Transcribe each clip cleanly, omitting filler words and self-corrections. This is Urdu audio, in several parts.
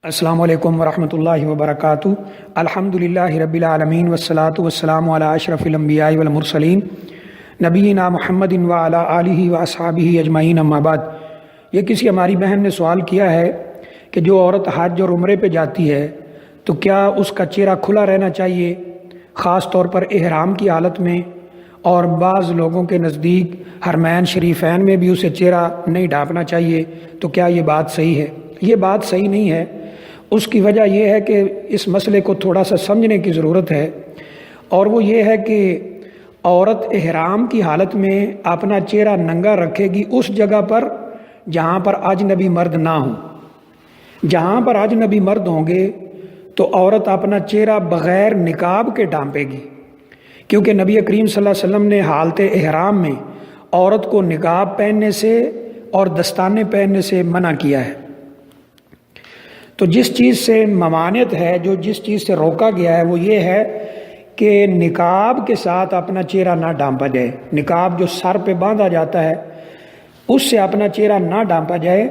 السلام علیکم ورحمۃ اللہ وبرکاتہ۔ الحمدللہ رب العالمین والصلاة والسلام علی اشرف الانبیاء والمرسلین نبینا محمد وعلی آلہ واصحابہ اجمعین، اما بعد۔ یہ کسی ہماری بہن نے سوال کیا ہے کہ جو عورت حج اور عمرے پہ جاتی ہے تو کیا اس کا چہرہ کھلا رہنا چاہیے، خاص طور پر احرام کی حالت میں، اور بعض لوگوں کے نزدیک حرمین شریفین میں بھی اسے چہرہ نہیں ڈھانپنا چاہیے، تو کیا یہ بات صحیح ہے؟ یہ بات صحیح نہیں ہے۔ اس کی وجہ یہ ہے کہ اس مسئلے کو تھوڑا سا سمجھنے کی ضرورت ہے، اور وہ یہ ہے کہ عورت احرام کی حالت میں اپنا چہرہ ننگا رکھے گی اس جگہ پر جہاں پر اجنبی مرد نہ ہوں۔ جہاں پر اجنبی مرد ہوں گے تو عورت اپنا چہرہ بغیر نقاب کے ڈھانپے گی، کیونکہ نبی کریم صلی اللہ علیہ وسلم نے حالت احرام میں عورت کو نقاب پہننے سے اور دستانے پہننے سے منع کیا ہے۔ تو جس چیز سے ممانعت ہے، جس چیز سے روکا گیا ہے، وہ یہ ہے کہ نقاب کے ساتھ اپنا چہرہ نہ ڈھانپا جائے۔ نقاب جو سر پہ باندھا جاتا ہے اس سے اپنا چہرہ نہ ڈھانپا جائے۔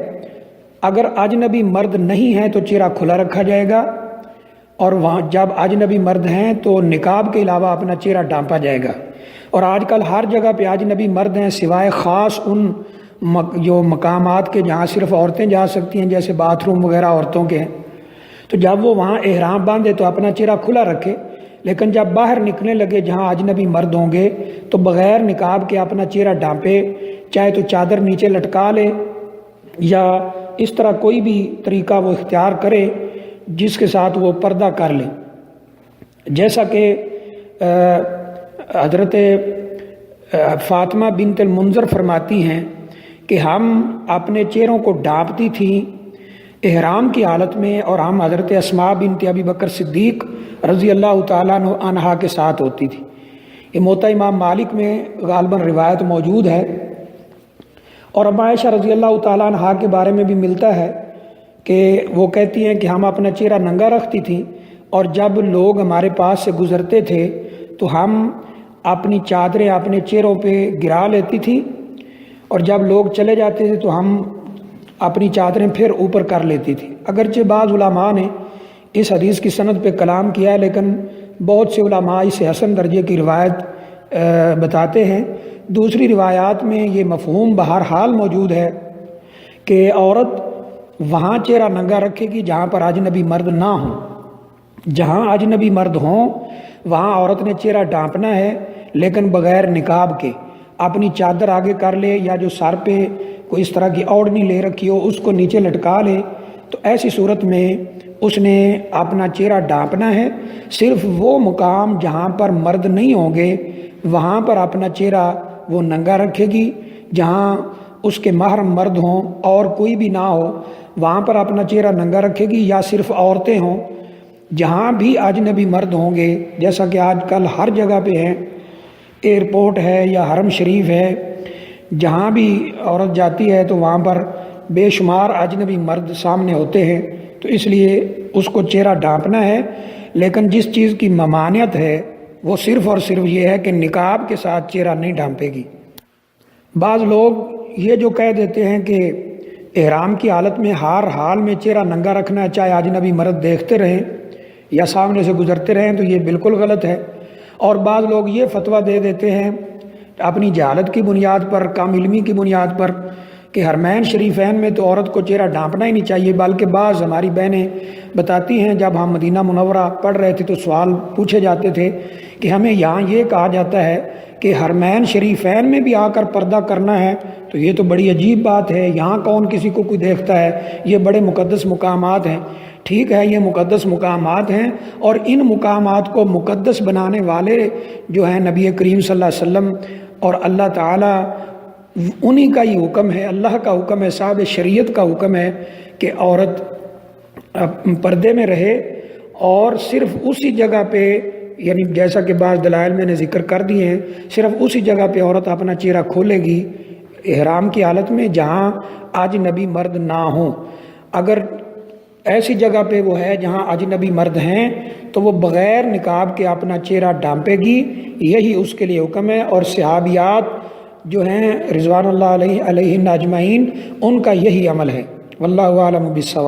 اگر اجنبی مرد نہیں ہے تو چہرہ کھلا رکھا جائے گا، اور وہاں جب اجنبی مرد ہیں تو نقاب کے علاوہ اپنا چہرہ ڈھانپا جائے گا۔ اور آج کل ہر جگہ پہ اجنبی مرد ہیں، سوائے خاص ان جو مقامات کے جہاں صرف عورتیں جا سکتی ہیں، جیسے باتھ روم وغیرہ عورتوں کے ہیں، تو جب وہ وہاں احرام باندھے تو اپنا چہرہ کھلا رکھے، لیکن جب باہر نکلنے لگے جہاں اجنبی مرد ہوں گے تو بغیر نقاب کے اپنا چہرہ ڈھانپے، چاہے تو چادر نیچے لٹکا لے یا اس طرح کوئی بھی طریقہ وہ اختیار کرے جس کے ساتھ وہ پردہ کر لے۔ جیسا کہ حضرت فاطمہ بنت المنذر فرماتی ہیں کہ ہم اپنے چہروں کو ڈھانپتی تھیں احرام کی حالت میں، اور ہم حضرت اسماء بنت ابی بکر صدیق رضی اللہ تعالیٰ عنہا کے ساتھ ہوتی تھی۔ یہ موطا امام مالک میں غالباً روایت موجود ہے، اور ابا عائشہ رضی اللہ تعالیٰ عنہا کے بارے میں بھی ملتا ہے کہ وہ کہتی ہیں کہ ہم اپنا چہرہ ننگا رکھتی تھیں، اور جب لوگ ہمارے پاس سے گزرتے تھے تو ہم اپنی چادریں اپنے چہروں پہ گرا لیتی تھی، اور جب لوگ چلے جاتے تھے تو ہم اپنی چادریں پھر اوپر کر لیتی تھی۔ اگرچہ بعض علماء نے اس حدیث کی سند پہ کلام کیا ہے، لیکن بہت سے علماء اسے حسن درجے کی روایت بتاتے ہیں۔ دوسری روایات میں یہ مفہوم بہرحال موجود ہے کہ عورت وہاں چہرہ ننگا رکھے گی جہاں پر اجنبی مرد نہ ہوں۔ جہاں اجنبی مرد ہوں وہاں عورت نے چہرہ ڈھانپنا ہے، لیکن بغیر نقاب کے۔ اپنی چادر آگے کر لے، یا جو سر پہ کوئی اس طرح کی اوڑھنی لے رکھی ہو اس کو نیچے لٹکا لے، تو ایسی صورت میں اس نے اپنا چہرہ ڈھانپنا ہے۔ صرف وہ مقام جہاں پر مرد نہیں ہوں گے وہاں پر اپنا چہرہ وہ ننگا رکھے گی، جہاں اس کے محرم مرد ہوں اور کوئی بھی نہ ہو وہاں پر اپنا چہرہ ننگا رکھے گی، یا صرف عورتیں ہوں۔ جہاں بھی اجنبی مرد ہوں گے، جیسا کہ آج کل ہر جگہ پہ ہے، ایئرپورٹ ہے یا حرم شریف ہے، جہاں بھی عورت جاتی ہے تو وہاں پر بے شمار اجنبی مرد سامنے ہوتے ہیں، تو اس لیے اس کو چہرہ ڈھانپنا ہے۔ لیکن جس چیز کی ممانعت ہے وہ صرف اور صرف یہ ہے کہ نقاب کے ساتھ چہرہ نہیں ڈھانپے گی۔ بعض لوگ یہ جو کہہ دیتے ہیں کہ احرام کی حالت میں ہر حال میں چہرہ ننگا رکھنا ہے، چاہے اجنبی مرد دیکھتے رہیں یا سامنے سے گزرتے رہیں، تو یہ بالکل غلط ہے۔ اور بعض لوگ یہ فتویٰ دے دیتے ہیں اپنی جہالت کی بنیاد پر، کم علمی کی بنیاد پر، کہ حرمین شریفین میں تو عورت کو چہرہ ڈھانپنا ہی نہیں چاہیے۔ بلکہ بعض ہماری بہنیں بتاتی ہیں جب ہم مدینہ منورہ پڑھ رہے تھے تو سوال پوچھے جاتے تھے کہ ہمیں یہاں یہ کہا جاتا ہے کہ حرمین شریفین میں بھی آ کر پردہ کرنا ہے، تو یہ تو بڑی عجیب بات ہے، یہاں کون کسی کو کوئی دیکھتا ہے، یہ بڑے مقدس مقامات ہیں۔ ٹھیک ہے، یہ مقدس مقامات ہیں، اور ان مقامات کو مقدس بنانے والے جو ہیں نبی کریم صلی اللہ علیہ وسلم اور اللہ تعالیٰ، انہی کا ہی حکم ہے، اللہ کا حکم ہے، صاحب شریعت کا حکم ہے کہ عورت پردے میں رہے، اور صرف اسی جگہ پہ، یعنی جیسا کہ بعض دلائل میں نے ذکر کر دیے ہیں، صرف اسی جگہ پہ عورت اپنا چہرہ کھولے گی احرام کی حالت میں جہاں اجنبی مرد نہ ہوں۔ اگر ایسی جگہ پہ وہ ہے جہاں اجنبی مرد ہیں تو وہ بغیر نقاب کے اپنا چہرہ ڈھانپے گی، یہی اس کے لیے حکم ہے۔ اور صحابیات جو ہیں رضوان اللہ علیہن اجمعین، ان کا یہی عمل ہے۔ واللہ اعلم بالصواب۔